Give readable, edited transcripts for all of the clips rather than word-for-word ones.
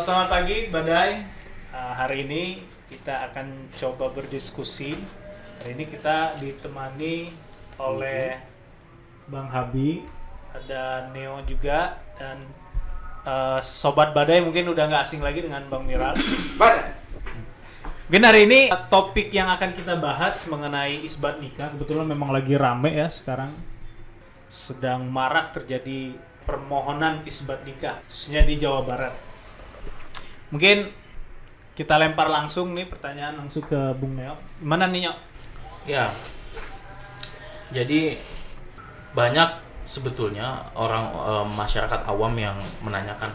Selamat pagi Badai. Hari ini kita akan coba berdiskusi. Hari ini kita ditemani oleh Bang Habi, ada Neo juga, dan Sobat Badai mungkin udah nggak asing lagi dengan Bang Miral. Badai. Mungkin hari ini topik yang akan kita bahas mengenai isbat nikah. Kebetulan memang lagi rame ya sekarang. Sedang marak terjadi permohonan isbat nikah, khususnya di Jawa Barat. Mungkin kita lempar langsung nih pertanyaan langsung ke Bung Neo. Gimana nih, Nyok? Ya, jadi banyak sebetulnya orang masyarakat awam yang menanyakan,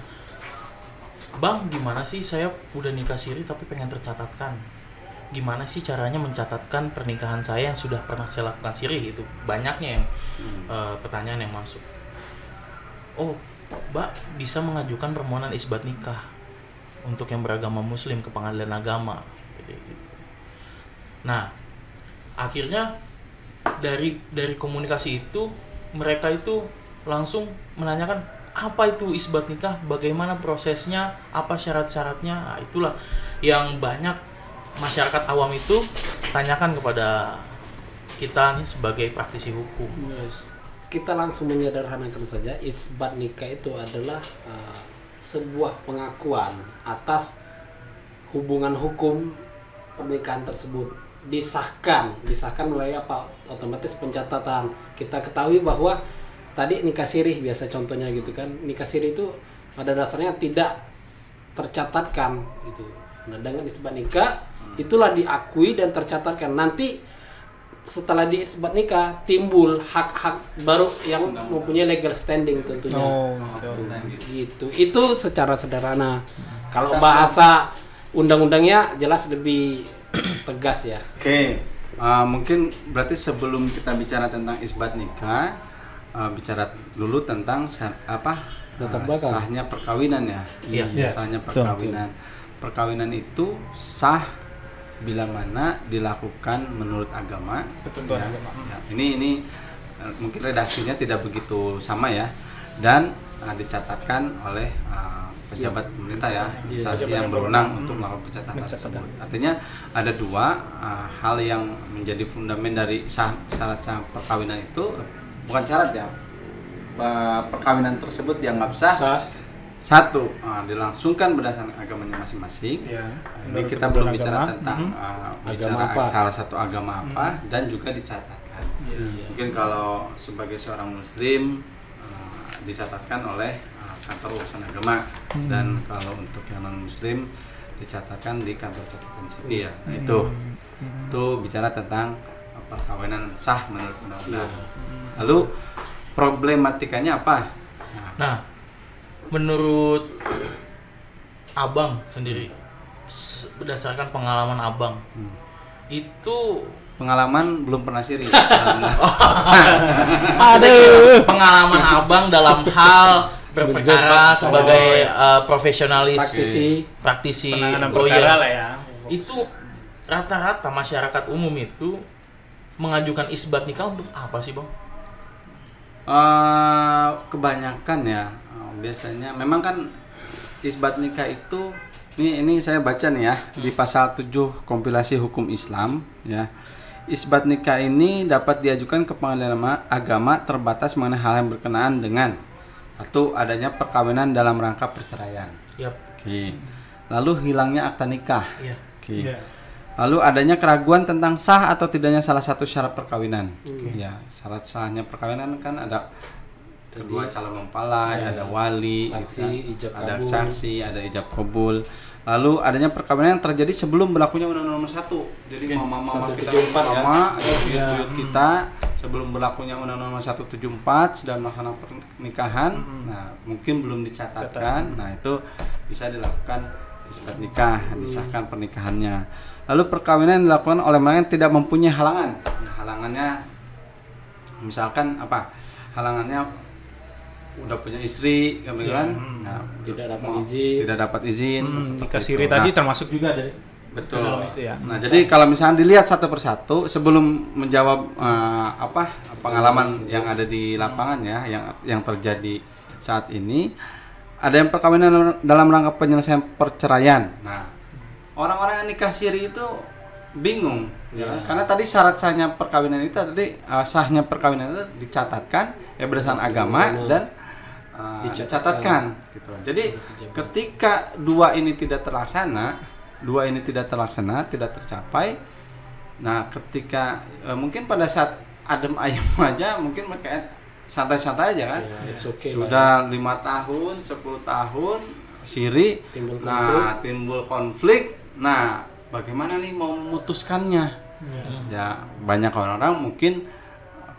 Bang, gimana sih saya udah nikah siri tapi pengen tercatatkan? Gimana sih caranya mencatatkan pernikahan saya yang sudah pernah saya lakukan siri? Itu banyaknya yang pertanyaan yang masuk. Oh, Mbak bisa mengajukan permohonan isbat nikah untuk yang beragama Muslim ke pengadilan agama. Nah, akhirnya dari komunikasi itu mereka itu langsung menanyakan apa itu isbat nikah, bagaimana prosesnya, apa syarat-syaratnya. Nah, itulah yang banyak masyarakat awam itu tanyakan kepada kita nih sebagai praktisi hukum. Yes. Kita langsung menyederhanakan saja, isbat nikah itu adalah sebuah pengakuan atas hubungan hukum pernikahan tersebut, disahkan melalui apa, otomatis pencatatan. Kita ketahui bahwa tadi nikah sirih biasa contohnya gitu kan, nikah sirih itu pada dasarnya tidak tercatatkan gitu. Nah, dengan isbat nikah itulah diakui dan tercatatkan. Nanti setelah diisbat nikah timbul hak-hak baru yang mempunyai legal standing tentunya. Gitu. Itu secara sederhana. Kalau bahasa undang-undangnya jelas lebih tegas ya. Oke. Mungkin berarti sebelum kita bicara tentang isbat nikah, bicara dulu tentang sahnya perkawinan ya. Iya. Sahnya perkawinan. Perkawinan itu sah bila mana dilakukan menurut agama. Ketentuan ya, agama. Ya. Ini mungkin redaksinya tidak begitu sama ya, dan dicatatkan oleh pejabat pemerintah ya, instansi yang berwenang untuk melakukan pencatatan tersebut. Artinya ada dua hal yang menjadi fundamen dari syarat sah perkawinan itu, bukan syarat ya, perkawinan tersebut dianggap sah. Satu, dilangsungkan berdasarkan agamanya masing-masing. Ya, ini kita belum bicara agama. tentang Agama apa? salah satu agama apa, dan juga dicatatkan. Mungkin kalau sebagai seorang muslim dicatatkan oleh kantor urusan agama, dan kalau untuk yang non muslim dicatatkan di kantor catatan sipil. Nah, itu bicara tentang perkawinan sah menurut undang-undang. Lalu problematikanya apa? Nah, menurut Abang sendiri, berdasarkan pengalaman Abang, itu Pengalaman belum pernah siri. Aduh, pengalaman Abang dalam hal berperkara sebagai profesionalis praktisi Penanganan lawyer, perkara lah ya. itu rata-rata masyarakat umum itu mengajukan isbat nikah untuk apa sih, Bang? Kebanyakan ya, biasanya memang kan isbat nikah itu, ini saya baca nih ya, di pasal 7 kompilasi hukum Islam ya. Isbat nikah ini dapat diajukan ke pengadilan agama terbatas mengenai hal yang berkenaan dengan satu, adanya perkawinan dalam rangka perceraian. Yap. Oke. Lalu hilangnya akta nikah. Iya. Oke. Iya. Lalu adanya keraguan tentang sah atau tidaknya salah satu syarat perkawinan. Ya, syarat sahnya perkawinan kan ada kedua calon mempelai, ada wali, saksi, ijab ada kabul. saksi, ada ijab kabul. Lalu adanya perkawinan yang terjadi sebelum berlakunya Undang-Undang Nomor 1. Jadi mama-mama kita, 174 ya. mama, buyut kita sebelum berlakunya Undang-Undang Nomor 174 sudah melaksanakan pernikahan. Nah, mungkin belum dicatatkan. Nah, itu bisa dilakukan isbat nikah, disahkan pernikahannya. Lalu perkawinan dilakukan oleh mereka yang tidak mempunyai halangan. Nah, halangannya misalkan apa? Halangannya udah punya istri, kan? Nah, Tidak dapat izin. Nikah itu. siri tadi termasuk juga dari Betul. dalam itu ya. Nah, jadi kalau misalnya dilihat satu persatu sebelum menjawab pengalaman yang ada di lapangan ya, yang terjadi saat ini, ada yang perkawinan dalam rangka penyelesaian perceraian. Nah, orang-orang yang nikah siri itu bingung, ya. Karena tadi syarat sahnya perkawinan itu tadi sahnya perkawinan itu dicatatkan ya berdasarkan agama dan dicatatkan gitu. Jadi ketika dua ini tidak terlaksana, tidak tercapai. Nah, ketika mungkin pada saat adem ayem aja mungkin mereka santai-santai aja kan. Okay sudah 5 tahun, 10 tahun siri, timbul konflik. Nah, bagaimana nih mau memutuskannya? Ya, banyak orang mungkin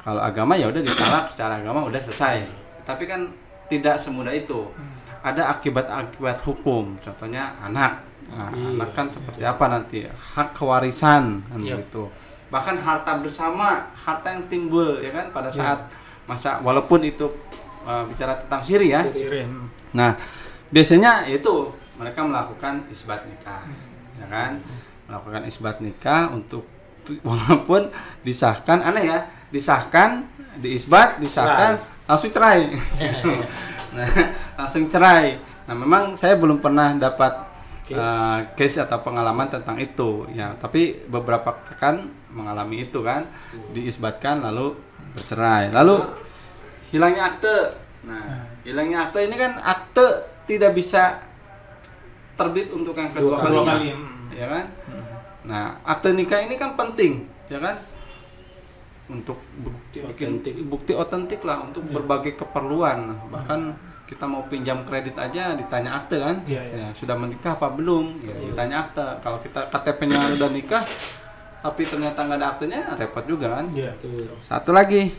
kalau agama ya udah ditalak secara agama udah selesai. Tapi kan tidak semudah itu. Ada akibat-akibat hukum. Contohnya anak. Nah, anak kan seperti apa nanti? Hak kewarisan kan gitu. Bahkan harta bersama, harta yang timbul ya kan pada saat masa walaupun itu bicara tentang siri ya. Nah, biasanya itu mereka melakukan isbat nikah. Ya kan? Melakukan isbat nikah untuk walaupun disahkan aneh ya, disahkan, diisbat, disahkan langsung cerai. Nah, langsung cerai. Nah, memang saya belum pernah dapat case atau pengalaman tentang itu ya, tapi beberapa rekan mengalami itu kan, diisbatkan lalu bercerai, lalu hilangnya akte. Nah, hilangnya akte ini kan akte tidak bisa terbit untuk yang kedua kalinya, ya kan? Nah, akte nikah ini kan penting, ya kan? Untuk bukti otentik lah untuk berbagai keperluan, bahkan kita mau pinjam kredit aja ditanya akte kan, ya sudah menikah apa belum, ditanya akte. Kalau kita KTP-nya udah nikah tapi ternyata nggak ada aktenya, repot juga kan. Satu lagi,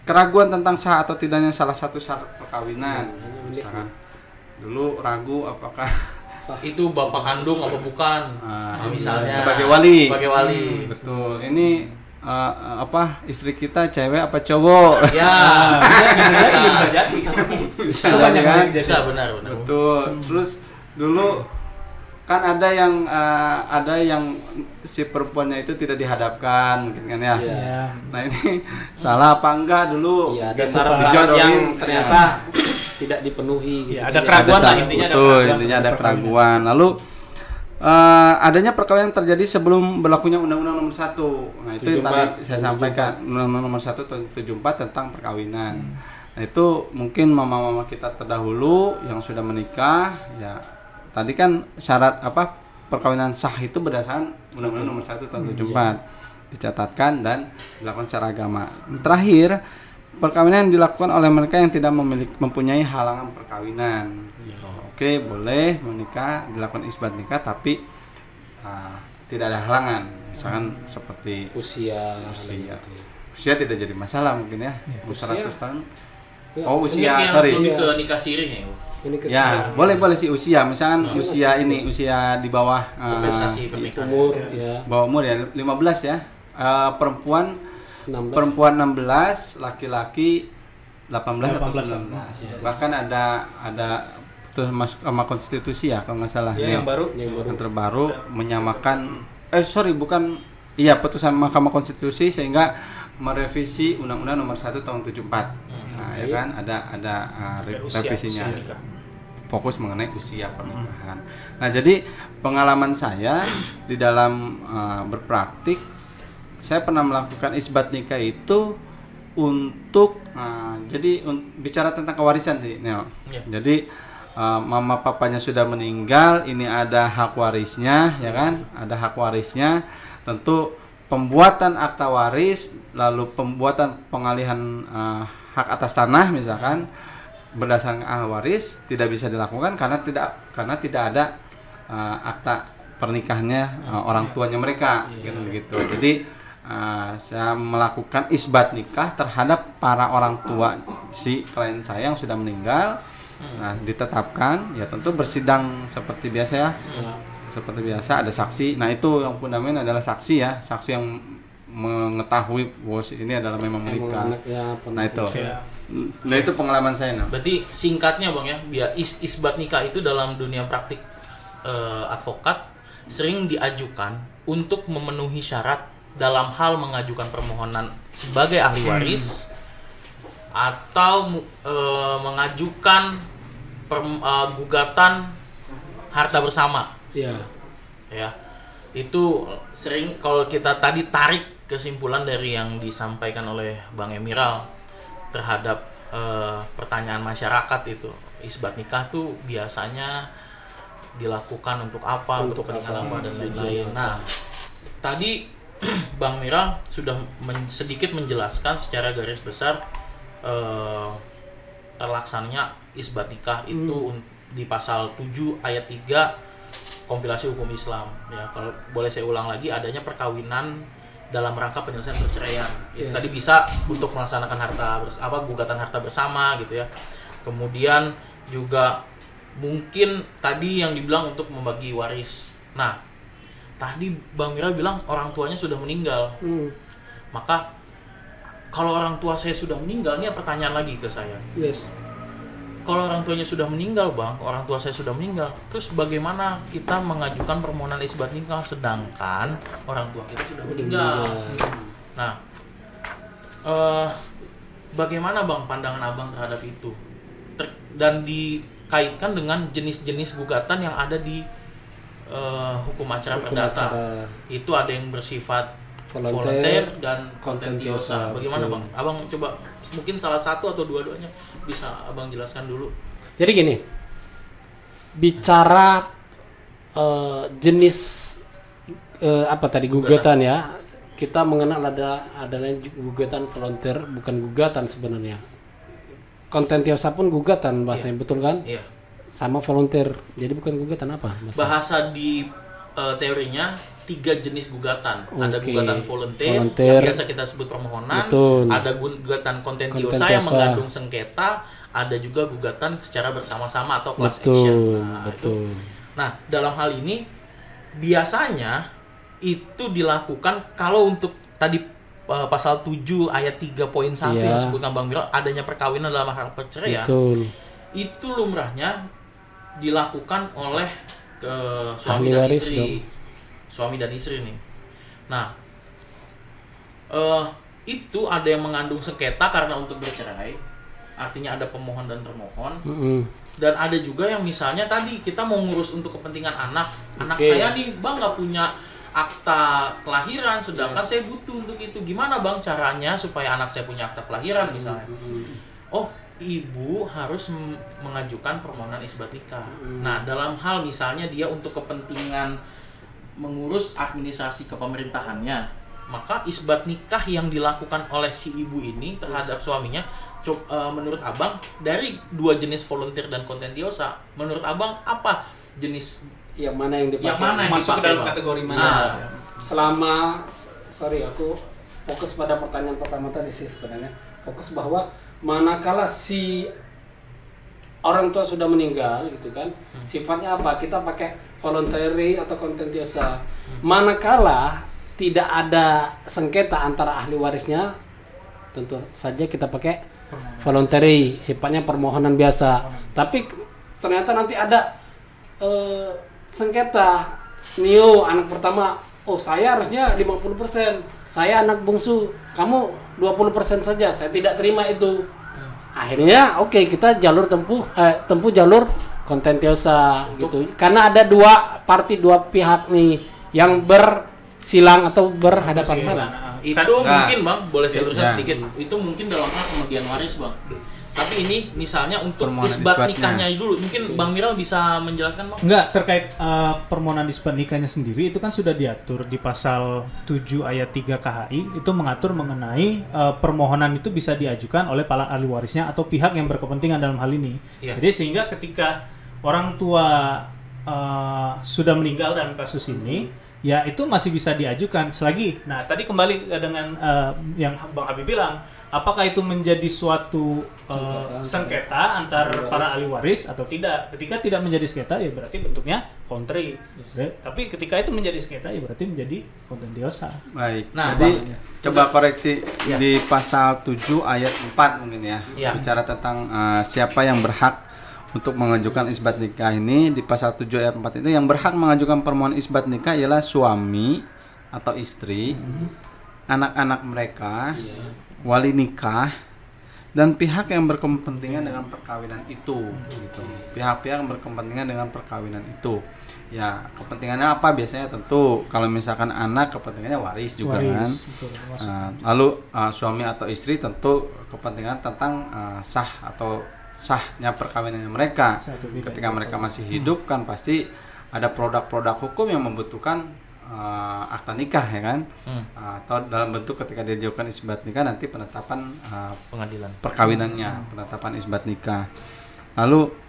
keraguan tentang sah atau tidaknya salah satu syarat perkawinan. Misalkan dulu ragu apakah itu bapak kandung apa bukan, misalnya sebagai wali. Betul. Ini istri kita cewek apa cowok? Ya, bisa jadi. Bisa kan? Bisa benar. Betul. Terus dulu kan ada yang si perempuannya itu tidak dihadapkan mungkin kan ya. Nah, ini salah apa enggak dulu? Iya, ada syarat yang ternyata tidak dipenuhi gitu. Ada keraguan lah intinya. Intinya ada keraguan. Lalu adanya perkawinan terjadi sebelum berlakunya Undang-Undang Nomor 1. Nah, itu yang tadi saya sampaikan, Undang-Undang Nomor 1 tahun 74 tentang perkawinan. Nah, itu mungkin mama-mama kita terdahulu yang sudah menikah ya. Tadi kan syarat perkawinan sah itu berdasarkan Undang-Undang Nomor 1 tahun 74 dicatatkan dan dilakukan secara agama. Terakhir, perkawinan yang dilakukan oleh mereka yang tidak mempunyai halangan perkawinan. Oke, boleh menikah, dilakukan isbat nikah, tapi tidak ada halangan. Misalkan seperti usia tidak jadi masalah mungkin ya. 100 tahun. Usia, sorry. Ke nikah siri ya. Boleh sih usia. Misalkan usia di bawah umur ya. Bawah umur ya 15 ya. Perempuan 16, laki-laki 18 atau 19. Bahkan ada Mahkamah Konstitusi ya kalau nggak salah yang terbaru menyamakan putusan Mahkamah Konstitusi sehingga merevisi Undang-Undang Nomor 1 tahun 74. Nah, ya kan ada revisinya. Fokus mengenai usia pernikahan. Nah, jadi pengalaman saya di dalam berpraktik, saya pernah melakukan isbat nikah itu untuk bicara tentang kewarisan sih, Neo. Jadi mama papanya sudah meninggal, ini ada hak warisnya, ya kan? Ada hak warisnya. Tentu pembuatan akta waris, lalu pembuatan pengalihan hak atas tanah misalkan berdasarkan ahli waris tidak bisa dilakukan karena tidak ada akta pernikahannya orang tuanya mereka, gitu. Jadi saya melakukan isbat nikah terhadap para orang tua si klien saya yang sudah meninggal. Nah, ditetapkan ya tentu bersidang seperti biasa ya. Seperti biasa ada saksi. Nah, itu yang fundamental adalah saksi ya, saksi yang mengetahui bahwa ini adalah memang menikah. Nah, itu. Nah, itu pengalaman saya. Berarti singkatnya Bang ya, biar isbat nikah itu dalam dunia praktik advokat sering diajukan untuk memenuhi syarat dalam hal mengajukan permohonan sebagai ahli waris atau mengajukan gugatan harta bersama. Iya. Ya. Itu sering kalau kita tadi tarik kesimpulan dari yang disampaikan oleh Bang Emiral terhadap pertanyaan masyarakat itu, isbat nikah tuh biasanya dilakukan untuk apa, untuk kepentingan apa dan lain-lain. Nah, tadi Bang Miral sudah sedikit menjelaskan secara garis besar terlaksananya isbat nikah itu di pasal 7 ayat 3 kompilasi hukum Islam. Ya, kalau boleh saya ulang lagi, adanya perkawinan dalam rangka penyelesaian perceraian. Itu tadi bisa untuk melaksanakan gugatan harta bersama gitu ya. Kemudian juga mungkin tadi yang dibilang untuk membagi waris. Nah, tadi Bang Mira bilang orang tuanya sudah meninggal. Maka kalau orang tua saya sudah meninggal, ini pertanyaan lagi ke saya. Yes. Kalau orang tuanya sudah meninggal, Bang, orang tua saya sudah meninggal, terus bagaimana kita mengajukan permohonan isbat nikah sedangkan orang tua kita sudah meninggal? Nah, bagaimana Bang pandangan Abang terhadap itu? Dan dikaitkan dengan jenis-jenis gugatan yang ada di hukum acara perdata. Itu ada yang bersifat volunteer dan kontentiosa. Bagaimana Bang? Abang coba mungkin salah satu atau dua-duanya bisa Abang jelaskan dulu. Jadi gini, bicara jenis apa tadi gugatan ya, kita mengenal adalah gugatan volunteer, bukan gugatan sebenarnya. Kontentiosa pun gugatan bahasanya, betul kan? Iya. Sama volunteer, jadi bukan gugatan apa? Bahasa di teorinya 3 jenis gugatan. Ada gugatan volunteer yang biasa kita sebut permohonan. Betul. Ada gugatan kontentiosa yang mengandung sengketa. Ada juga gugatan secara bersama-sama atau class action. Betul. Nah, dalam hal ini biasanya itu dilakukan kalau untuk tadi pasal 7 ayat 3.1 yang disebutkan Bang Mira, adanya perkawinan dalam hal perceraian. Betul. Itu lumrahnya dilakukan oleh suami dan istri. Suami dan istri nih. Nah, itu ada yang mengandung sengketa karena untuk bercerai, artinya ada pemohon dan termohon. Dan ada juga yang misalnya tadi kita mau ngurus untuk kepentingan anak saya nih Bang nggak punya akta kelahiran, sedangkan saya butuh untuk itu. Gimana Bang caranya supaya anak saya punya akta kelahiran misalnya? Oh, ibu harus mengajukan permohonan isbat nikah. Nah, dalam hal misalnya dia untuk kepentingan mengurus administrasi kepemerintahannya, maka isbat nikah yang dilakukan oleh si ibu ini terhadap suaminya, menurut Abang dari 2 jenis volunteer dan kontentiosa, menurut Abang apa jenis yang mana yang dipakai? Yang mana yang masuk ke dalam kategori mana? Selama aku fokus pada pertanyaan pertama tadi sih sebenarnya, fokus bahwa manakala si orang tua sudah meninggal gitu kan, sifatnya apa? Kita pakai voluntary atau kontentiosa. Manakala tidak ada sengketa antara ahli warisnya, tentu saja kita pakai voluntary, sifatnya permohonan biasa. Tapi ternyata nanti ada sengketa. Nio anak pertama, oh saya harusnya 50%, saya anak bungsu, kamu 20% saja, saya tidak terima itu. Akhirnya kita tempuh jalur kontentiosa gitu. Karena ada 2 pihak nih yang bersilang atau berhadapan sana. Itu mungkin Bang, boleh saya teruskan sedikit. Itu mungkin dalam hal kemudian waris Bang. Tapi ini misalnya untuk isbat nikahnya dulu, mungkin Bang Miral bisa menjelaskan Bang? Enggak, terkait permohonan isbat nikahnya sendiri itu kan sudah diatur di pasal 7 ayat 3 KHI, itu mengatur mengenai permohonan itu bisa diajukan oleh para ahli warisnya atau pihak yang berkepentingan dalam hal ini. Jadi sehingga ketika orang tua sudah meninggal dalam kasus ini, ya itu masih bisa diajukan selagi. Nah, tadi kembali dengan yang Bang Habib bilang, apakah itu menjadi suatu sengketa antar para ahli waris atau tidak? Ketika tidak menjadi sengketa, ya berarti bentuknya kontri. Tapi ketika itu menjadi sengketa, ya berarti menjadi kontentiosa. Baik. Nah, jadi coba koreksi di pasal 7 ayat 4 mungkin ya. Bicara tentang siapa yang berhak untuk mengajukan isbat nikah ini. Di pasal 7 ayat 4 itu yang berhak mengajukan permohonan isbat nikah ialah suami atau istri, anak-anak mereka, wali nikah, dan pihak yang berkepentingan dengan perkawinan itu gitu. Pihak-pihak yang berkepentingan dengan perkawinan itu. Ya, kepentingannya apa biasanya? Tentu kalau misalkan anak kepentingannya waris juga kan. Betul, Lalu suami atau istri tentu kepentingan tentang sah atau sahnya perkawinannya mereka. Ketika mereka masih hidup kan pasti ada produk-produk hukum yang membutuhkan akta nikah ya kan. Atau dalam bentuk ketika dia diajukan isbat nikah nanti penetapan Pengadilan. perkawinannya, penetapan isbat nikah. Lalu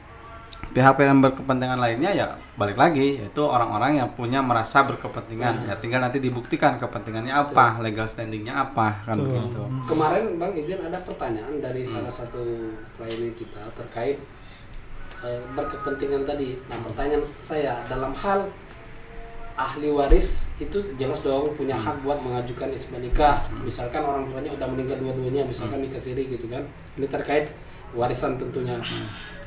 pihak yang berkepentingan lainnya ya balik lagi yaitu orang-orang yang punya merasa berkepentingan. Ya tinggal nanti dibuktikan kepentingannya apa, legal standingnya apa kan begitu. Kemarin Bang izin ada pertanyaan dari salah satu klien kita terkait berkepentingan tadi. Nah, pertanyaan saya dalam hal ahli waris itu jelas dong punya hak buat mengajukan isbat nikah. Misalkan orang tuanya udah meninggal dua-duanya, misalkan nikah siri gitu kan. Ini terkait warisan tentunya.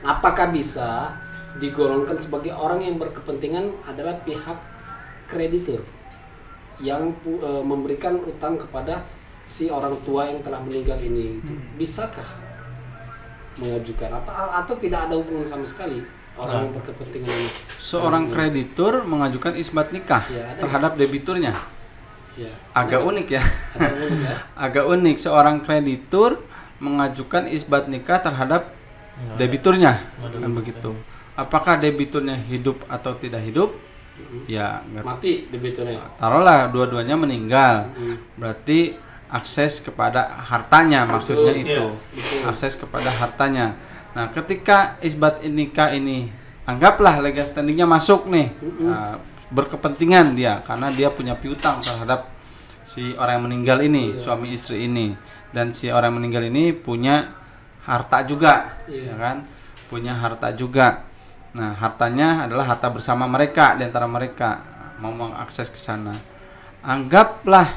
Apakah bisa digolongkan sebagai orang yang berkepentingan adalah pihak kreditur yang memberikan utang kepada si orang tua yang telah meninggal ini gitu. Bisakah mengajukan atau tidak ada hubungan sama sekali orang yang berkepentingan ini? Seorang kreditur mengajukan isbat nikah terhadap debiturnya. Ya. Agak unik ya. Agak unik seorang kreditur mengajukan isbat nikah terhadap debiturnya kan begitu. Apakah debiturnya hidup atau tidak hidup? Ya mati debiturnya. Taruhlah dua-duanya meninggal. Berarti akses kepada hartanya maksudnya itu. Akses kepada hartanya. Nah, ketika isbat nikah ini anggaplah legal standingnya masuk nih. Berkepentingan dia karena dia punya piutang terhadap si orang yang meninggal ini, suami istri ini. Dan si orang yang meninggal ini punya harta juga, ya kan? Punya harta juga. Nah, hartanya adalah harta bersama mereka, di antara mereka mau mengakses ke sana. Anggaplah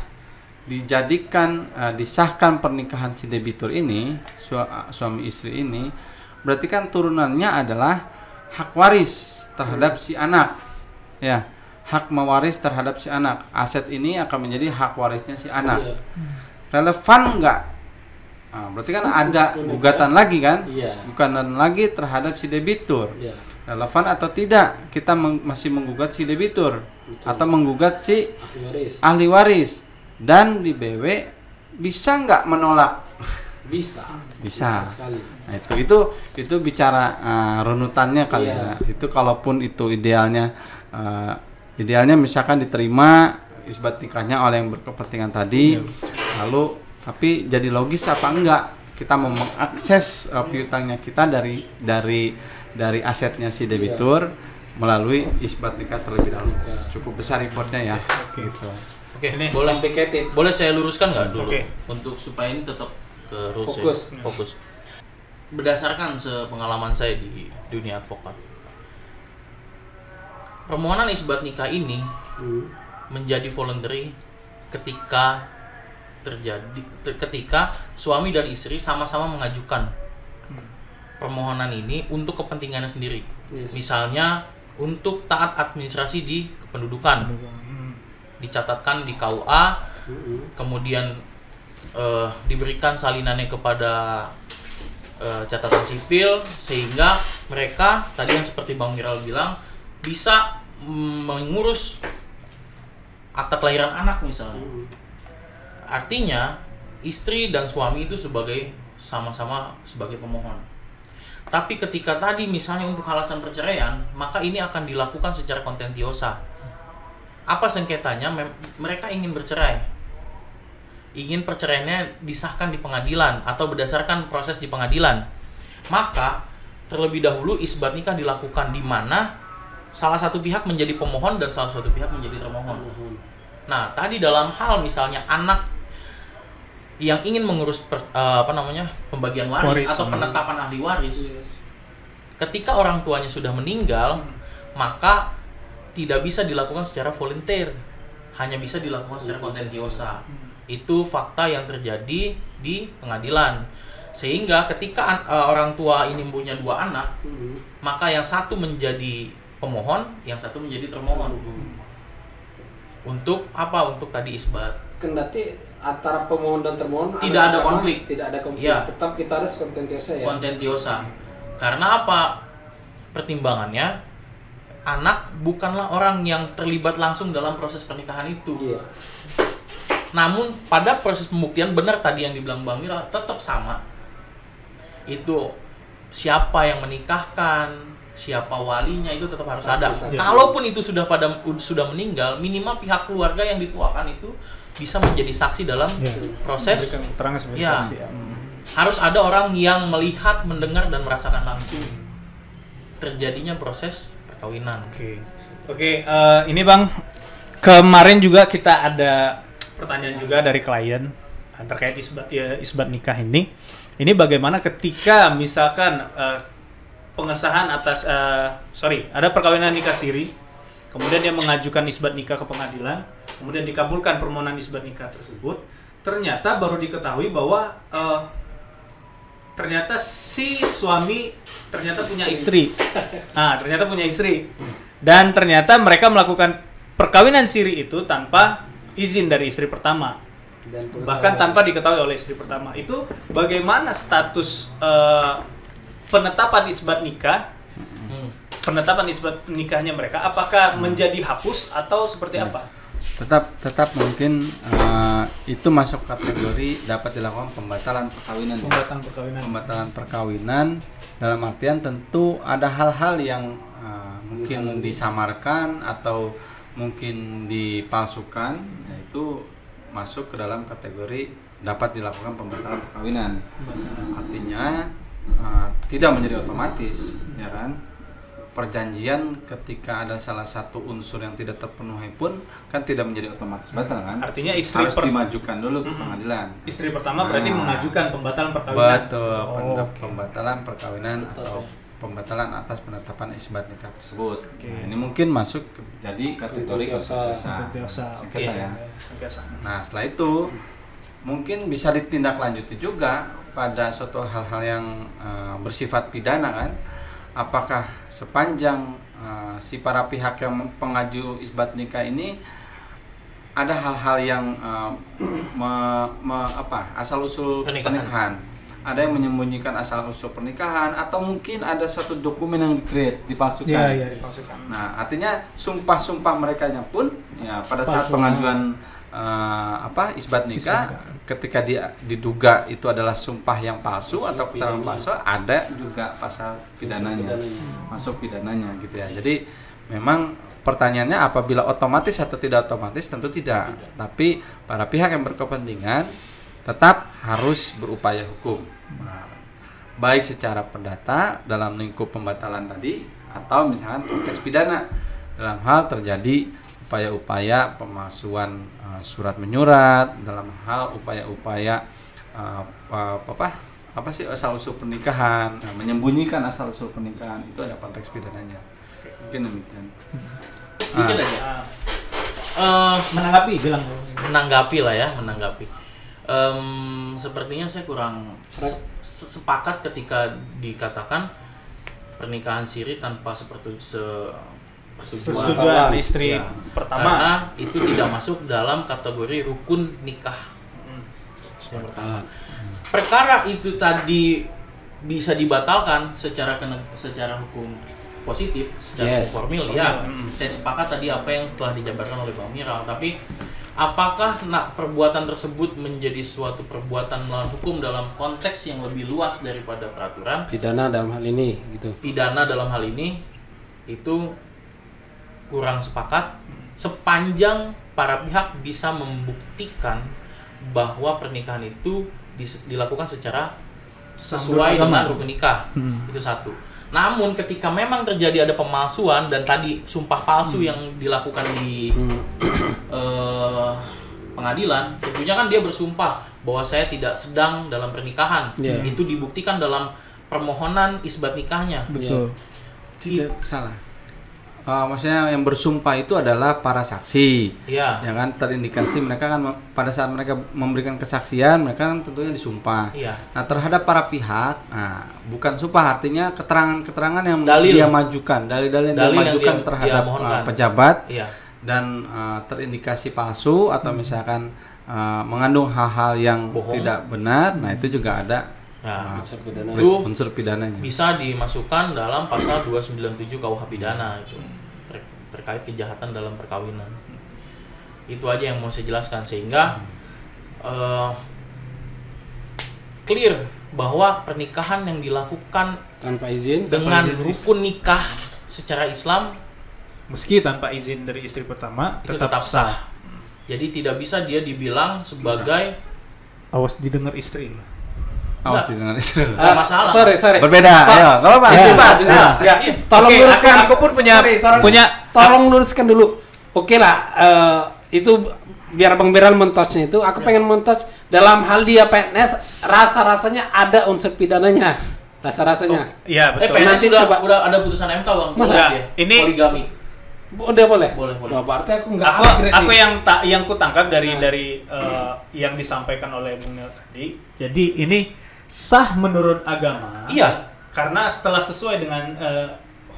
dijadikan disahkan pernikahan si debitur ini, suami istri ini, berarti kan turunannya adalah hak waris terhadap si anak. Ya, hak mewaris terhadap si anak. Aset ini akan menjadi hak warisnya si anak. Relevan enggak? Nah, berarti kan ada gugatan lagi kan? Gugatan lagi terhadap si debitur. Relevan atau tidak? Kita masih menggugat si debitur atau menggugat si ahli waris. Dan di BW bisa nggak menolak? Bisa sekali. Nah, itu bicara runutannya kali ya. Itu kalaupun itu idealnya misalkan diterima isbat nikahnya oleh yang berkepentingan tadi, lalu tapi jadi logis apa enggak kita mau mengakses piutangnya kita dari asetnya si debitur melalui isbat nikah terlebih dahulu. Cukup besar effortnya ya. Gitu. Oke, boleh saya luruskan nggak dulu untuk supaya ini tetap ke rules fokus. Berdasarkan sepengalaman saya di dunia advokat, permohonan isbat nikah ini menjadi voluntary ketika suami dan istri sama-sama mengajukan permohonan ini untuk kepentingannya sendiri. Misalnya untuk taat administrasi di kependudukan, dicatatkan di KUA, kemudian diberikan salinannya kepada catatan sipil, sehingga mereka tadi yang seperti Bang Miral bilang bisa mengurus akta kelahiran anak misalnya. Artinya istri dan suami itu sama-sama sebagai pemohon. Tapi ketika tadi misalnya untuk alasan perceraian, maka ini akan dilakukan secara kontentiosa. Apa sengketanya? Mereka ingin bercerai. Ingin perceraiannya disahkan di pengadilan atau berdasarkan proses di pengadilan. Maka terlebih dahulu isbat nikah dilakukan di mana salah satu pihak menjadi pemohon dan salah satu pihak menjadi termohon. Nah, tadi dalam hal misalnya anak yang ingin mengurus pembagian waris atau penetapan ahli waris, ketika orang tuanya sudah meninggal, maka tidak bisa dilakukan secara volunteer, hanya bisa dilakukan secara kontentiosa. Itu fakta yang terjadi di pengadilan. Sehingga ketika orang tua ini punya dua anak, maka yang satu menjadi pemohon, yang satu menjadi termohon. Untuk apa? Untuk tadi isbat. Kendati antara pemohon dan termohon Tidak ada konflik. Tidak ada konflik. Iya. Tetap kita harus kontentiosa ya. Kontentiosa. Karena apa? Pertimbangannya anak bukanlah orang yang terlibat langsung dalam proses pernikahan itu. Iya. Namun pada proses pembuktian benar tadi yang dibilang Bang Mira tetap sama. Itu siapa yang menikahkan, siapa walinya itu tetap harus ada. Saksi. Kalaupun itu sudah meninggal, minimal pihak keluarga yang dituakan itu bisa menjadi saksi dalam proses. Memberikan keterangan sebagai Ya. saksi ya. Harus ada orang yang melihat, mendengar dan merasakan langsung terjadinya proses perkawinan. Oke, ini Bang, kemarin juga kita ada pertanyaan juga dari klien terkait isbat nikah ini. Ini bagaimana ketika misalkan pengesahan atas ada perkawinan nikah siri, kemudian dia mengajukan isbat nikah ke pengadilan, kemudian dikabulkan permohonan isbat nikah tersebut, ternyata baru diketahui bahwa ternyata si suami ternyata punya istri. Ternyata punya istri. Dan ternyata mereka melakukan perkawinan siri itu tanpa izin dari istri pertama. Bahkan tanpa diketahui oleh istri pertama. Itu bagaimana status penetapan isbat nikah? Penetapan isbat nikahnya mereka apakah menjadi hapus atau seperti apa? Tetap mungkin itu masuk kategori dapat dilakukan pembatalan perkawinan. Pembatalan perkawinan dalam artian tentu ada hal-hal yang mungkin disamarkan atau mungkin dipalsukan, yaitu masuk ke dalam kategori dapat dilakukan pembatalan perkawinan. Artinya tidak menjadi otomatis, ya kan? Perjanjian ketika ada salah satu unsur yang tidak terpenuhi pun kan tidak menjadi otomatis batal kan? Artinya istri harus dimajukan dulu ke pengadilan. Istri pertama berarti mengajukan pembatalan perkawinan. Betul, pembatalan perkawinan atau pembatalan atas penetapan isbat nikah tersebut. Nah, ini mungkin masuk jadi kategori kontentiosa. Sengketa ya. Nah, setelah itu mungkin bisa ditindaklanjuti juga pada suatu hal-hal yang bersifat pidana kan. Apakah sepanjang si para pihak yang pengaju isbat nikah ini ada hal-hal yang asal usul pernikahan. Ada yang menyembunyikan asal usul pernikahan atau mungkin ada satu dokumen yang dipalsukan. Iya, dipalsukan. Nah, artinya sumpah-sumpah merekanya pun ya pada saat pengajuan isbat nikah ketika dia diduga itu adalah sumpah yang palsu atau keterangan palsu, ada juga pasal pidananya. Masuk pidananya gitu ya. Jadi memang pertanyaannya apabila otomatis atau tidak otomatis, tentu tidak. Tapi para pihak yang berkepentingan tetap harus berupaya hukum. Nah, baik secara perdata dalam lingkup pembatalan tadi atau misalkan konteks pidana dalam hal terjadi upaya-upaya pemalsuan surat menyurat, dalam hal upaya-upaya asal usul pernikahan, menyembunyikan asal usul pernikahan, itu ada konteks pidananya. Mungkin demikian. Sedikit aja. Menanggapi lah ya. Sepertinya saya kurang sepakat ketika dikatakan pernikahan siri tanpa persetujuan istri pertama, karena itu tidak masuk dalam kategori rukun nikah. Yang pertama, perkara itu tadi bisa dibatalkan secara hukum positif, secara formil. Ya, saya sepakat tadi apa yang telah dijabarkan oleh Bang Mira. Tapi apakah perbuatan tersebut menjadi suatu perbuatan melawan hukum dalam konteks yang lebih luas daripada peraturan? Pidana dalam hal ini, gitu. Pidana dalam hal ini itu kurang sepakat sepanjang para pihak bisa membuktikan bahwa pernikahan itu dilakukan secara sesuai dengan rukun nikah. Itu satu. Namun ketika memang terjadi ada pemalsuan dan tadi sumpah palsu yang dilakukan di pengadilan, tentunya kan dia bersumpah bahwa saya tidak sedang dalam pernikahan. Itu dibuktikan dalam permohonan isbat nikahnya. Betul. Tidak salah. Maksudnya yang bersumpah itu adalah para saksi, ya kan, terindikasi mereka kan pada saat mereka memberikan kesaksian mereka kan tentunya disumpah. Nah, terhadap para pihak, bukan sumpah, artinya keterangan-keterangan yang dia majukan, dalil-dalil yang dia majukan terhadap pejabat dan terindikasi palsu atau misalkan mengandung hal-hal yang Bohong. tidak benar, nah itu juga ada Nah, Unsur pidana. unsur pidananya. bisa dimasukkan dalam pasal 297 KUH pidana itu terkait kejahatan dalam perkawinan. Itu aja yang mau saya jelaskan sehingga clear bahwa pernikahan yang dilakukan Tanpa izin. dengan izin rukun nikah secara Islam Meski tanpa izin dari istri pertama itu tetap sah. Jadi tidak bisa dia dibilang sebagai Awas didengar istri. Awas Enggak. didengar istri. Nggak masalah. Sorry. Berbeda. Ayo, enggak apa-apa. Ya, Hebat. ya, ya. Tolong Oke, luruskan. aku pun punya Tolong luruskan dulu. Oke lah, itu biar Bang Beral mentouchnya itu, aku pengen mentouch dalam hal dia PNS, rasa-rasanya ada unsur pidananya. Rasa-rasanya. Iya betul. PNS Nanti sudah coba. udah ada putusan MK Bang. Masa? Boleh dia. Ini- poligami. Udah boleh? Boleh. Nah, berarti aku nggak Aku yang ku tangkap dari yang disampaikan oleh Bung Nel tadi. Jadi ini sah menurut agama. Iya. Karena setelah sesuai dengan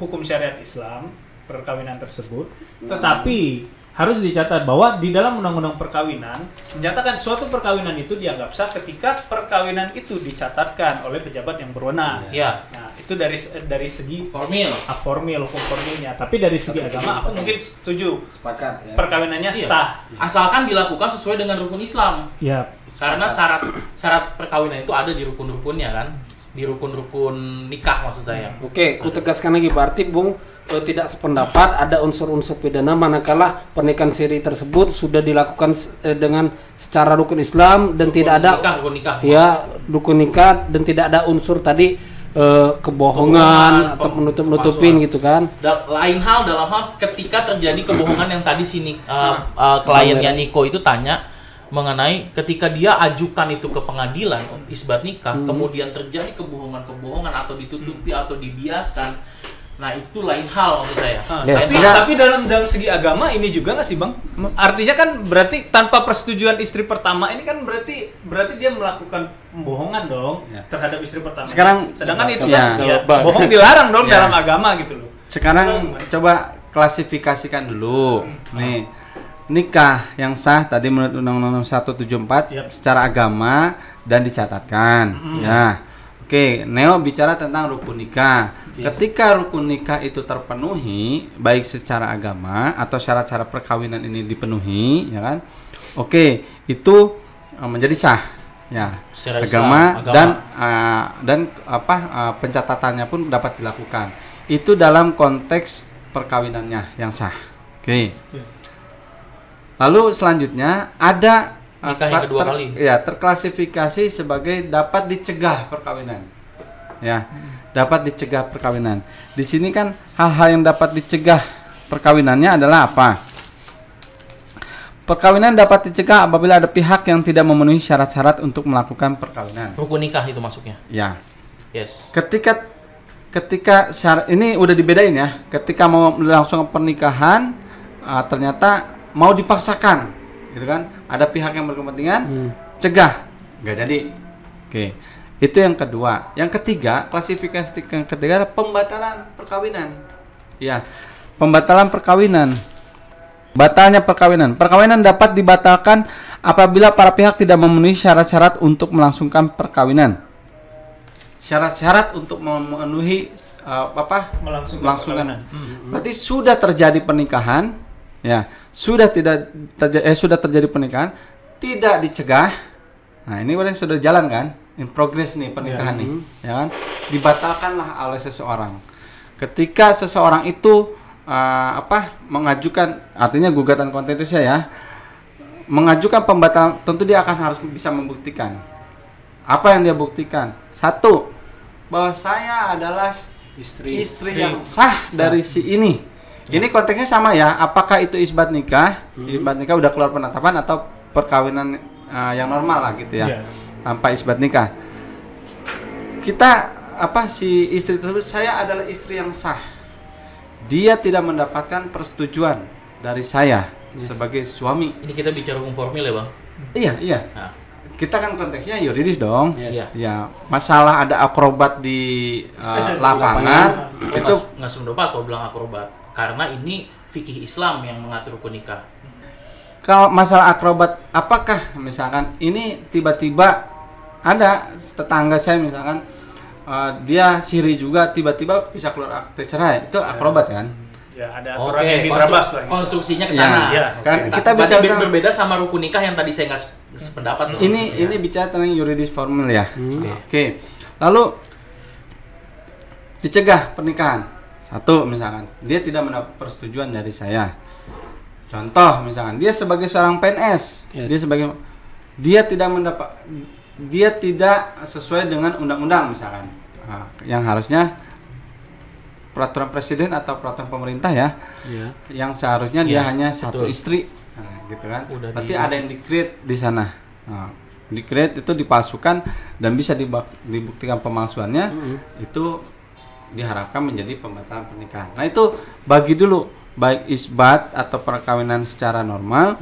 hukum syariat Islam perkawinan tersebut, tetapi harus dicatat bahwa di dalam undang-undang perkawinan menyatakan suatu perkawinan itu dianggap sah ketika perkawinan itu dicatatkan oleh pejabat yang berwenang. Iya. Nah, itu dari segi Formil. formil, hukum formilnya. Tapi dari segi agama aku mungkin setuju sepakat ya. perkawinannya Iya. sah. Asalkan dilakukan sesuai dengan rukun Islam. Ya, Karena syarat perkawinan itu ada di rukun-rukunnya kan, di rukun-rukun nikah maksud saya. Oke, ku tegaskan lagi berarti Bung tidak sependapat ada unsur-unsur pidana manakala pernikahan siri tersebut sudah dilakukan dengan secara rukun Islam dan tidak ada Rukun nikah. ya rukun nikah dan tidak ada unsur tadi kebohongan atau menutup-nutupin palsuan. gitu kan. Lain hal dalam hal ketika terjadi kebohongan yang tadi sini kliennya Niko itu tanya mengenai ketika dia ajukan itu ke pengadilan isbat nikah, kemudian terjadi kebohongan-kebohongan atau ditutupi atau dibiaskan. Nah, itu lain hal maksud saya. Yes. tapi dalam segi agama ini juga nggak sih Bang? Artinya kan berarti tanpa persetujuan istri pertama ini kan berarti dia melakukan pembohongan dong Ya. terhadap istri pertama. Sekarang- sedangkan itu Ya. kan ya, bohong dilarang dong Ya. dalam agama gitu loh. Sekarang coba klasifikasikan dulu. Nih, nikah yang sah tadi menurut Undang-Undang 174 Yap. secara agama dan dicatatkan. Ya. Oke, Neo bicara tentang rukun nikah. Ketika rukun nikah itu terpenuhi, baik secara agama atau syarat-syarat perkawinan ini dipenuhi, ya kan? Oke, itu menjadi sah. Ya, Secara agama, Islam, dan pencatatannya pun dapat dilakukan. Itu dalam konteks perkawinannya yang sah. Oke. Lalu selanjutnya ada Nikah yang kedua kali. Ya, terklasifikasi sebagai dapat dicegah perkawinan. Ya, dapat dicegah perkawinan. Di sini kan hal-hal yang dapat dicegah perkawinannya adalah apa? Perkawinan dapat dicegah apabila ada pihak yang tidak memenuhi syarat-syarat untuk melakukan perkawinan. Rukun nikah itu masuknya. Ya. Yes. Ketika syarat ini udah dibedain ya. Ketika mau langsung pernikahan ternyata mau dipaksakan, gitu kan? Ada pihak yang berkepentingan, cegah, nggak jadi. Oke, itu yang kedua. Yang ketiga, klasifikasi yang ketiga adalah pembatalan perkawinan. Ya, pembatalan perkawinan. Batalnya perkawinan. Perkawinan dapat dibatalkan apabila para pihak tidak memenuhi syarat-syarat untuk melangsungkan perkawinan. Syarat-syarat untuk memenuhi melangsungkan. Berarti sudah terjadi pernikahan, ya, sudah terjadi pernikahan, tidak dicegah. Nah, ini udah sudah jalan kan? In progress nih pernikahan nih, ya kan? Dibatalkanlah oleh seseorang. Ketika seseorang itu mengajukan, artinya gugatan konstitusi ya, mengajukan pembatalan, tentu dia akan harus bisa membuktikan. Apa yang dia buktikan? Satu, bahwa saya adalah istri yang sah dari si ini. Ini konteksnya sama ya, apakah itu isbat nikah? Isbat nikah udah keluar penetapan atau perkawinan yang normal lah gitu ya. Tanpa isbat nikah. Kita si istri tersebut, saya adalah istri yang sah. Dia tidak mendapatkan persetujuan dari saya sebagai suami. Ini kita bicara hukum formil ya, Bang? Iya. Nah. Kita kan konteksnya yuridis dong. Yes. Ya, masalah ada akrobat di lapangan itu nggak sependapat kalau bilang akrobat, karena ini fikih Islam yang mengatur rukun nikah. kalau masalah akrobat, apakah misalkan ini tiba-tiba ada tetangga saya misalkan dia siri juga tiba-tiba bisa keluar akte cerai, itu akrobat kan? Ya, ada aturan yang diterabas lah. Konstruksinya ke sana. Ya, kan Oke. kita Berarti bicara tentang berbeda sama rukun nikah yang tadi saya nggak sependapat. ini bicara tentang yuridis formal ya. Oke. Oke. Lalu dicegah pernikahan. Satu misalkan dia tidak mendapat persetujuan dari saya. Contoh misalkan dia sebagai seorang PNS, dia tidak sesuai dengan undang-undang misalkan. Yang harusnya peraturan presiden atau peraturan pemerintah ya. Yang seharusnya dia hanya satu istri. Nah, gitu kan. Berarti ada yang di-create di sana. Nah, di-create itu dipalsukan dan bisa dibuktikan pemalsuannya, itu diharapkan menjadi pembatalan pernikahan. Nah, itu bagi dulu baik isbat atau perkawinan secara normal,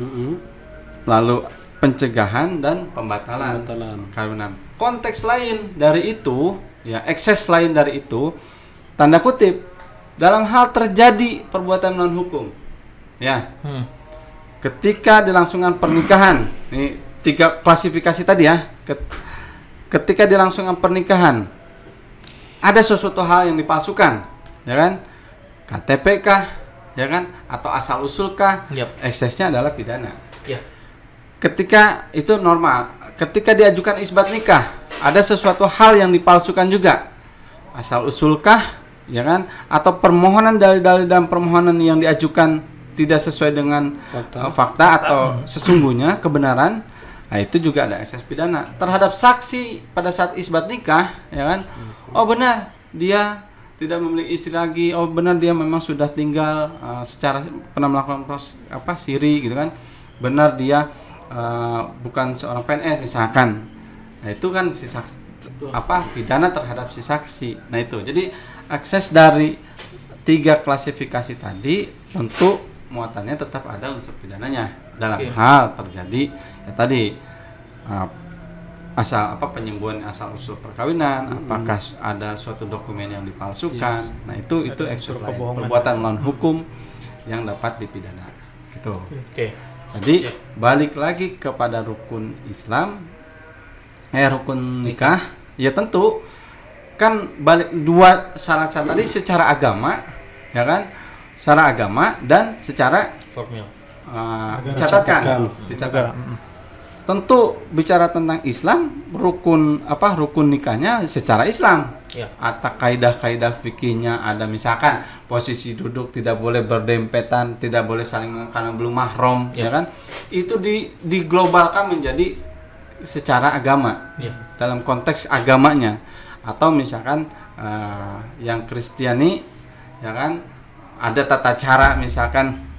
lalu pencegahan dan pembatalan perkawinan. Konteks lain dari itu, ya ekses lain dari itu, tanda kutip, dalam hal terjadi perbuatan melawan hukum, ya, ketika dilangsungkan pernikahan, ini 3 klasifikasi tadi ya, ketika dilangsungkan pernikahan, ada sesuatu hal yang dipalsukan, ya kan, KTP kah, ya kan, atau asal usul kah, eksesnya adalah pidana. Ketika itu normal, ketika diajukan isbat nikah, ada sesuatu hal yang dipalsukan juga, asal usul kah, ya kan, atau permohonan dalil-dalil dalam permohonan yang diajukan tidak sesuai dengan fakta atau sesungguhnya kebenaran, nah itu juga ada ekses pidana terhadap saksi pada saat isbat nikah, ya kan. Oh benar dia tidak memiliki istri lagi, oh benar dia memang sudah tinggal secara pernah melakukan siri gitu kan, benar dia bukan seorang PNS misalkan. Nah itu kan si saksi, pidana terhadap si saksi. Nah itu jadi akses dari 3 klasifikasi tadi tentu muatannya tetap ada unsur pidananya dalam hal terjadi ya tadi asal penyembuhan asal usul perkawinan, apakah ada suatu dokumen yang dipalsukan. Nah itu ekses lain, perbuatan melawan hukum yang dapat dipidana gitu. Jadi balik lagi kepada rukun Islam, rukun nikah, ya tentu kan balik 2 syarat tadi secara agama, ya kan, secara agama dan secara formil dicatatkan. Tentu bicara tentang Islam, rukun nikahnya secara Islam. Atau kaidah-kaidah fikihnya ada, misalkan posisi duduk tidak boleh berdempetan, tidak boleh saling karena belum mahram, ya kan? Itu diglobalkan menjadi secara agama, dalam konteks agamanya. Atau misalkan yang Kristiani, ya kan, ada tata cara misalkan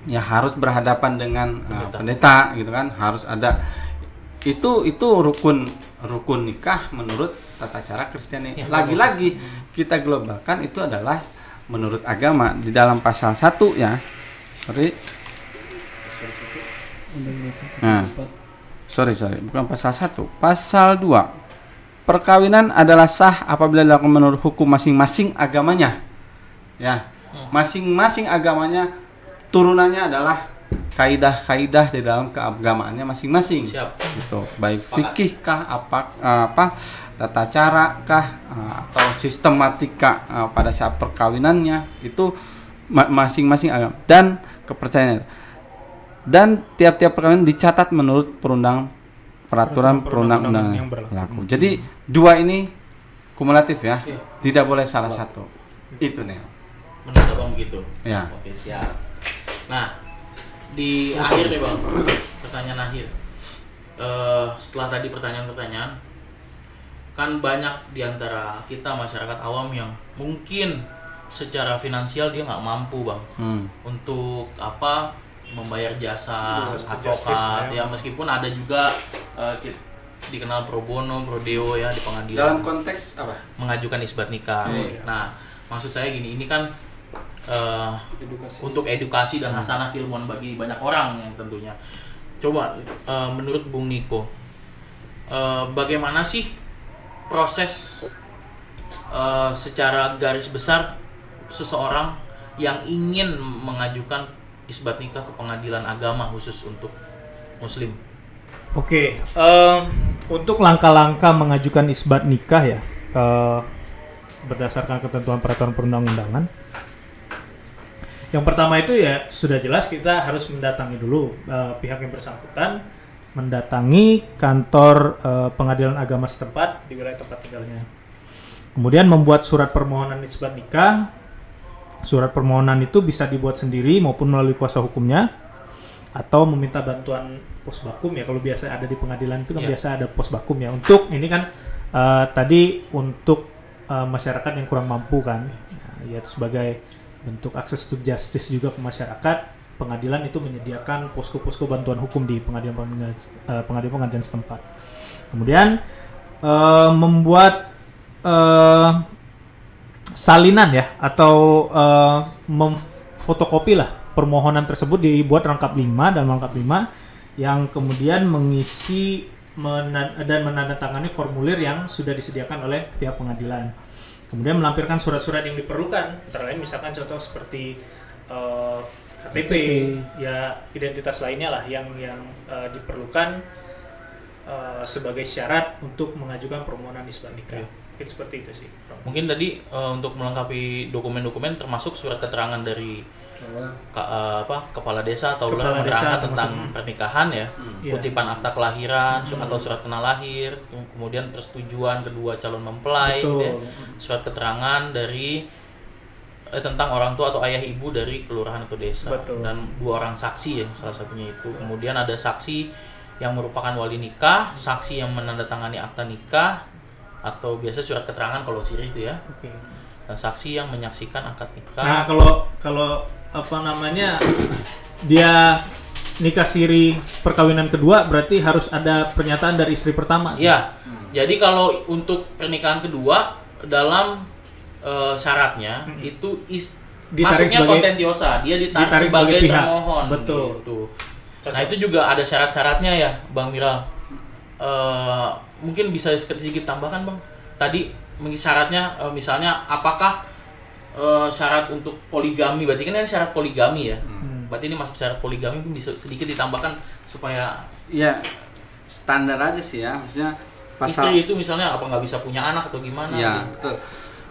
ya harus berhadapan dengan pendeta gitu kan, harus ada itu rukun nikah menurut tata cara Kristiani. Lagi-lagi kita globalkan itu adalah menurut agama di dalam pasal 1 ya. Sorry, bukan pasal 1, pasal 2. Perkawinan adalah sah apabila dilakukan menurut hukum masing-masing agamanya. Ya, masing-masing agamanya turunannya adalah kaidah-kaidah di dalam keagamaannya masing-masing. Gitu. Baik fikih kah, tata cara kah, atau sistematika pada saat perkawinannya, itu masing-masing agama dan kepercayaan. Dan tiap-tiap perkawinan dicatat menurut peraturan perundang-undangan yang berlaku. Jadi 2 ini kumulatif ya, tidak boleh salah satu. Itu nih. Menurut Abang begitu? Ya. Oke, siap. Nah, di akhir nih Bang, pertanyaan akhir. Setelah tadi pertanyaan-pertanyaan, kan banyak diantara kita masyarakat awam yang mungkin secara finansial dia nggak mampu Bang untuk membayar jasa advokat ya, meskipun ada juga dikenal pro bono, pro deo ya di pengadilan. Dalam konteks apa? Mengajukan isbat nikah. Nah, maksud saya gini, ini kan untuk edukasi dan hasanah keilmuan bagi banyak orang yang tentunya. Coba menurut Bung Niko, bagaimana sih proses secara garis besar seseorang yang ingin mengajukan isbat nikah ke pengadilan agama khusus untuk muslim? Oke, untuk langkah-langkah mengajukan isbat nikah ya, berdasarkan ketentuan peraturan perundang-undangan. Yang pertama itu ya sudah jelas kita harus mendatangi dulu pihak yang bersangkutan, mendatangi kantor pengadilan agama setempat di wilayah tempat tinggalnya. Kemudian membuat surat permohonan isbat nikah. Surat permohonan itu bisa dibuat sendiri maupun melalui kuasa hukumnya, atau meminta bantuan posbakum ya, kalau biasa ada di pengadilan itu kan biasa ada posbakum ya. Untuk ini kan tadi untuk masyarakat yang kurang mampu kan, ya sebagai bentuk akses to justice juga ke masyarakat, pengadilan itu menyediakan posko-posko bantuan hukum di pengadilan setempat. Kemudian membuat salinan ya, atau memfotokopi lah permohonan tersebut, dibuat rangkap 5 dan rangkap 5 yang kemudian mengisi dan menandatangani formulir yang sudah disediakan oleh pihak pengadilan. Kemudian melampirkan surat-surat yang diperlukan, antara lain misalkan contoh seperti KTP, ya identitas lainnya lah yang diperlukan sebagai syarat untuk mengajukan permohonan isbat nikah. Mungkin seperti itu sih. Mungkin tadi untuk melengkapi dokumen-dokumen termasuk surat keterangan dari kepala desa atau Kepala keterangan desa tentang pernikahan ya, kutipan Iya. akta kelahiran atau surat kenal lahir, kemudian persetujuan kedua calon mempelai, Betul. gitu ya. Surat keterangan dari tentang orang tua atau ayah ibu dari kelurahan atau desa. Betul. Dan 2 orang saksi ya, salah satunya itu. Kemudian ada saksi yang merupakan wali nikah, saksi yang menandatangani akta nikah, atau biasa surat keterangan kalau sirih itu ya. Oke. Dan saksi yang menyaksikan akad nikah. Nah, kalau apa namanya, dia nikah siri perkawinan kedua, berarti harus ada pernyataan dari istri pertama. Iya. Jadi kalau untuk pernikahan kedua dalam syaratnya itu Ditarik masuknya sebagai- kontentiosa, dia ditarik sebagai pihak. termohon. Betul. Gitu. Nah, itu juga ada syarat-syaratnya ya, Bang Miral. Mungkin bisa sedikit tambahkan, Bang. Tadi syaratnya misalnya apakah syarat untuk poligami, berarti kan syarat poligami ya. Berarti ini masuk syarat poligami, mungkin bisa sedikit ditambahkan supaya Ya standar aja sih ya, maksudnya pasal istri itu misalnya apa nggak bisa punya anak atau gimana ya gitu. betul,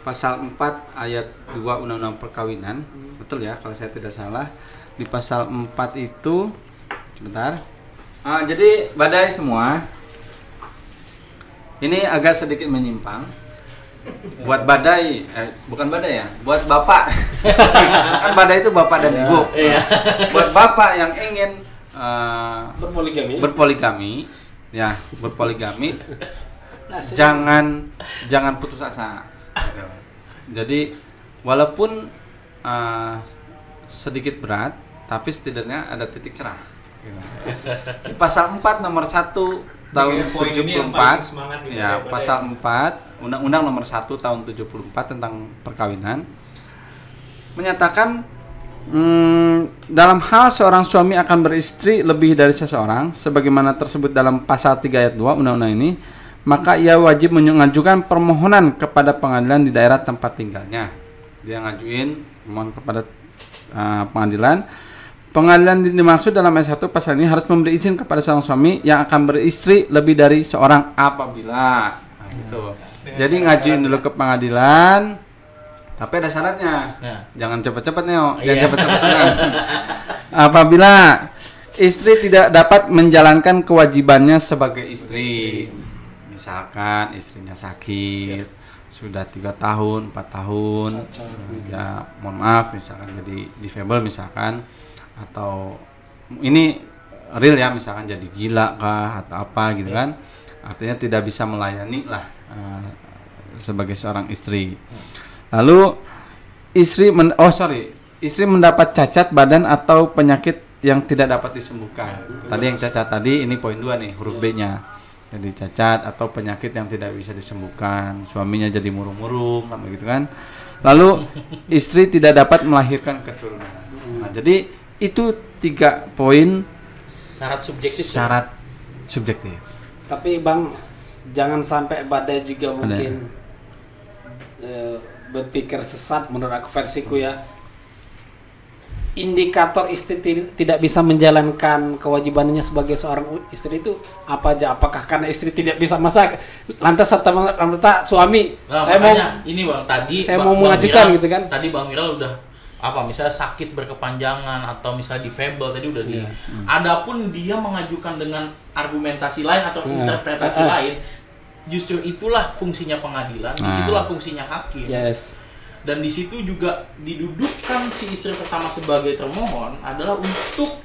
pasal 4 ayat 2 Undang-Undang Perkawinan, betul ya kalau saya tidak salah, di pasal 4 itu sebentar. Jadi badai semua ini agak sedikit menyimpang. Buat badai, bukan badai ya, buat bapak. Kan badai itu bapak dan ibu. Iya. Buat bapak yang ingin Berpoligami. berpoligami, jangan putus asa. Jadi walaupun sedikit berat, tapi setidaknya ada titik cerah. Di pasal 4 nomor 1 tahun Poin ini yang paling semangat 74, nih, ya Badai. pasal 4 Undang-Undang nomor 1 tahun 74 tentang perkawinan menyatakan dalam hal seorang suami akan beristri lebih dari seseorang sebagaimana tersebut dalam pasal 3 ayat 2 undang-undang ini, maka ia wajib mengajukan permohonan kepada pengadilan di daerah tempat tinggalnya. Dia ngajuin mohon kepada pengadilan. Pengadilan dimaksud dalam ayat 1 pasal ini harus memberi izin kepada seorang suami yang akan beristri lebih dari seorang apabila gitu. Jadi ngajuin dulu ke pengadilan. Tapi ada syaratnya. Nah. Jangan cepat-cepat Neo. Jangan Iya. cepat-cepat senang. Apabila istri tidak dapat menjalankan kewajibannya sebagai istri. Misalkan istrinya sakit, sudah 3 tahun, 4 tahun. Ya, mohon maaf misalkan jadi disable misalkan, atau ini real ya misalkan jadi gila kah atau apa gitu kan. Artinya tidak bisa melayani lah sebagai seorang istri. Lalu istri mendapat cacat badan atau penyakit yang tidak dapat disembuhkan. Tadi yang cacat tadi, ini poin 2 nih, huruf B-nya. Jadi cacat atau penyakit yang tidak bisa disembuhkan, suaminya jadi murung-murung begitu kan. Lalu istri tidak dapat melahirkan keturunan. Nah, jadi itu 3 poin Syarat subjektif. syarat subjektif. Tapi Bang, jangan sampai badai juga mungkin berpikir sesat menurut aku versiku ya. indikator istri tidak bisa menjalankan kewajibannya sebagai seorang istri itu apa aja? Apakah karena istri tidak bisa masak, lantas serta suami saya mau ini Bang, tadi saya mau mengajukan gitu kan? Tadi Bang Miral udah misalnya sakit berkepanjangan atau misalnya difabel tadi udah di. Adapun dia mengajukan dengan argumentasi lain atau interpretasi lain, justru itulah fungsinya pengadilan, disitulah fungsinya hakim. Yes. Dan di situ juga didudukkan si istri pertama sebagai termohon adalah untuk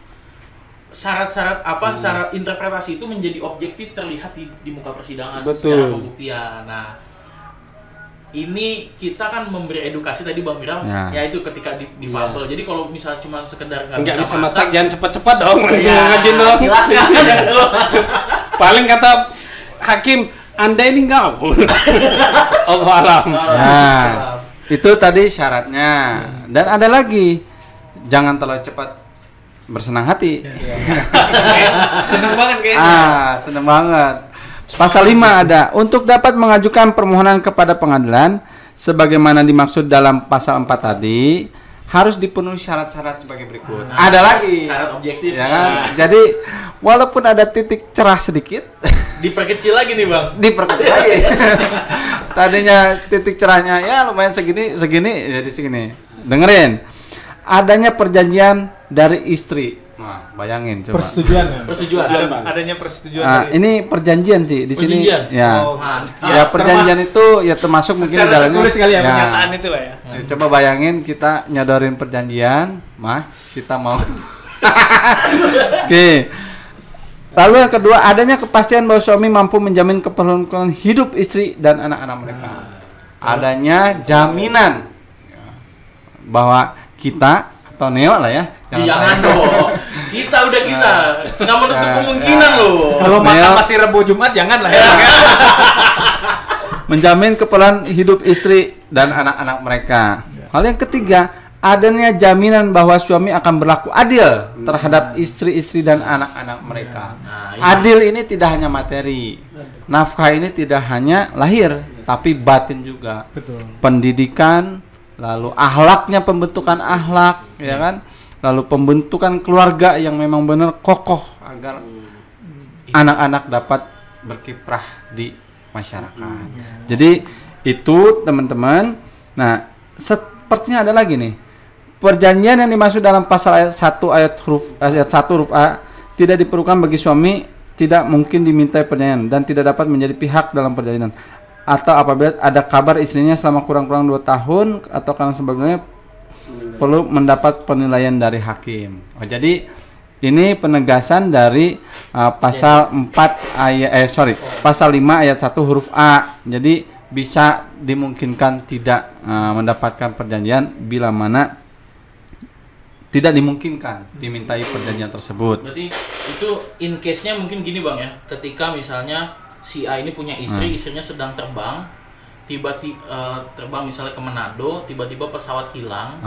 syarat-syarat syarat interpretasi itu menjadi objektif terlihat di muka persidangan secara pembuktian. Nah, ini kita kan memberi edukasi tadi Bang Miral, yaitu ketika difabel. Jadi kalau misal cuma sekedar nggak bisa masak, jangan cepat-cepat dong. Ngajin dong. Paling kata hakim, Anda ini nggak. Allah alam. Nah, itu tadi syaratnya. Dan ada lagi, jangan terlalu cepat bersenang hati. Seneng banget kayaknya. Seneng banget. Pasal 5 ada, untuk dapat mengajukan permohonan kepada pengadilan sebagaimana dimaksud dalam pasal 4 tadi, harus dipenuhi syarat-syarat sebagai berikut. Ada lagi syarat objektif ya kan? Jadi walaupun ada titik cerah sedikit, diperkecil lagi nih Bang. Diperkecil lagi. Tadinya titik cerahnya ya lumayan segini jadi segini. Dengerin. Adanya perjanjian dari istri. Nah, bayangin coba. Persetujuan. Adanya persetujuan. Ini perjanjian sih di sini. Ya. Ya, perjanjian itu ya termasuk mungkin secara dalamnya. tertulis kali ya pernyataan itu lah ya. Coba bayangin kita nyodorin perjanjian, kita mau. Oke. Lalu yang kedua, adanya kepastian bahwa suami mampu menjamin keperluan hidup istri dan anak-anak mereka. Adanya jaminan bahwa kita atau Neo lah ya. Jangan dong. Kita nggak menutup kemungkinan loh. Kalau makan masih Rebo Jumat jangan lah ya. Menjamin keperluan hidup istri dan anak-anak mereka. Hal yang ketiga, adanya jaminan bahwa suami akan berlaku adil terhadap istri-istri dan anak-anak mereka. Adil ini tidak hanya materi. Nafkah ini tidak hanya lahir, tapi batin juga. Betul. Pendidikan, lalu akhlaknya, pembentukan akhlak, ya kan? Lalu pembentukan keluarga yang memang benar kokoh agar anak-anak dapat berkiprah di masyarakat. Jadi itu teman-teman. Nah, sepertinya ada lagi nih. Perjanjian yang dimaksud dalam pasal ayat 1 ayat 1 huruf A tidak diperlukan bagi suami, tidak mungkin dimintai perjanjian dan tidak dapat menjadi pihak dalam perjanjian. Atau apabila ada kabar istrinya selama kurang-kurang 2 tahun atau karena sebagainya perlu mendapat penilaian dari hakim. Jadi ini penegasan dari pasal 4 pasal 5 ayat 1 huruf A. Jadi bisa dimungkinkan tidak mendapatkan perjanjian bila mana tidak dimungkinkan dimintai perjanjian tersebut. Berarti itu in case-nya mungkin gini Bang ya. Ketika misalnya si A ini punya istri, istrinya sedang terbang, tiba-tiba terbang misalnya ke Manado, tiba-tiba pesawat hilang,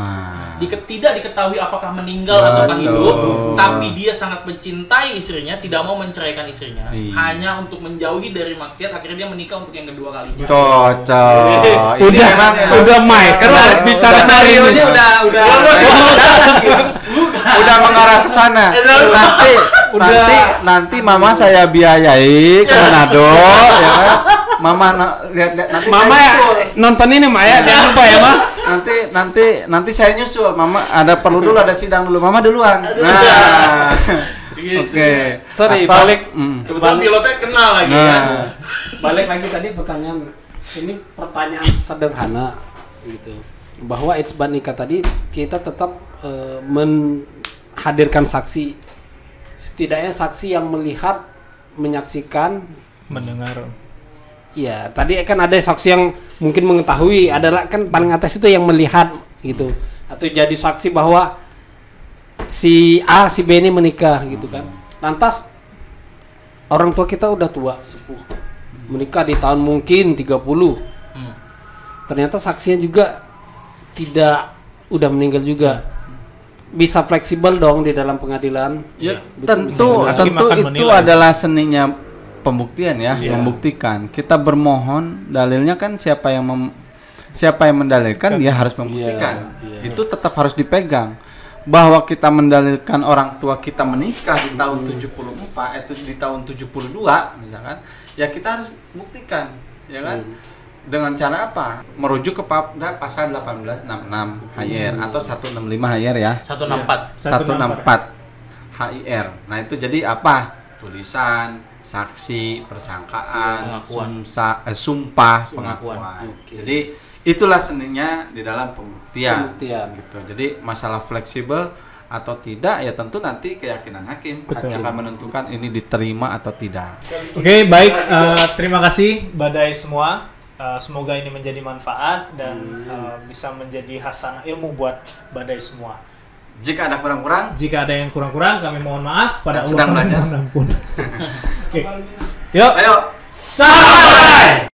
tidak diketahui apakah meninggal ataukah hidup, tapi dia sangat mencintai istrinya, tidak mau menceraikan istrinya, hanya untuk menjauhi dari maksiat, akhirnya dia menikah untuk yang kedua kalinya. Cocok. Udah main karena bisa Skenario-nya udah mengarah ke sana. Nanti mama saya biayai ke Manado, ya kan? Mama lihat nanti Mama saya nyusul. nonton ini Mak ya, jangan lupa ya Mak. Nanti saya nyusul. Mama ada perlu dulu, ada sidang dulu. Mama duluan. Nah. Oke. Sorry, balik. Kebetulan pilotnya kenal lagi kan. Balik lagi tadi pertanyaan. Ini pertanyaan sederhana gitu. Bahwa itsbat nikah tadi kita tetap menghadirkan saksi. Setidaknya saksi yang melihat, menyaksikan, mendengar. Iya, tadi kan ada saksi yang mungkin mengetahui, adalah kan paling atas itu yang melihat gitu, atau jadi saksi bahwa si A si B ini menikah gitu kan. Lantas orang tua kita udah tua, sepuh, menikah di tahun mungkin 30. Ternyata saksinya juga udah meninggal juga. Bisa fleksibel dong di dalam pengadilan. Ya, tentu itu adalah seninya pembuktian ya, membuktikan. Kita bermohon, dalilnya kan siapa yang mendalilkan dia harus membuktikan. Itu tetap harus dipegang. bahwa kita mendalilkan orang tua kita menikah di tahun 74 itu di tahun 72 misalkan, ya kita harus buktikan, ya kan? Dengan cara apa? Merujuk kepada pasal 1866 HIR atau 165 HIR ya. 164 HIR. Nah, itu jadi apa? Tulisan, saksi, persangkaan, sumpah, pengakuan. Jadi itulah seninya di dalam pembuktian. Gitu. Jadi masalah fleksibel atau tidak ya tentu nanti keyakinan hakim yang akan menentukan ini diterima atau tidak. Oke, baik. Terima kasih Badai semua. Semoga ini menjadi manfaat dan bisa menjadi hasanah ilmu buat Badai semua. Jika ada yang kurang-kurang, kami mohon maaf pada Allah. Sedang belajar. Oke. Yuk. Ayo. Sampai.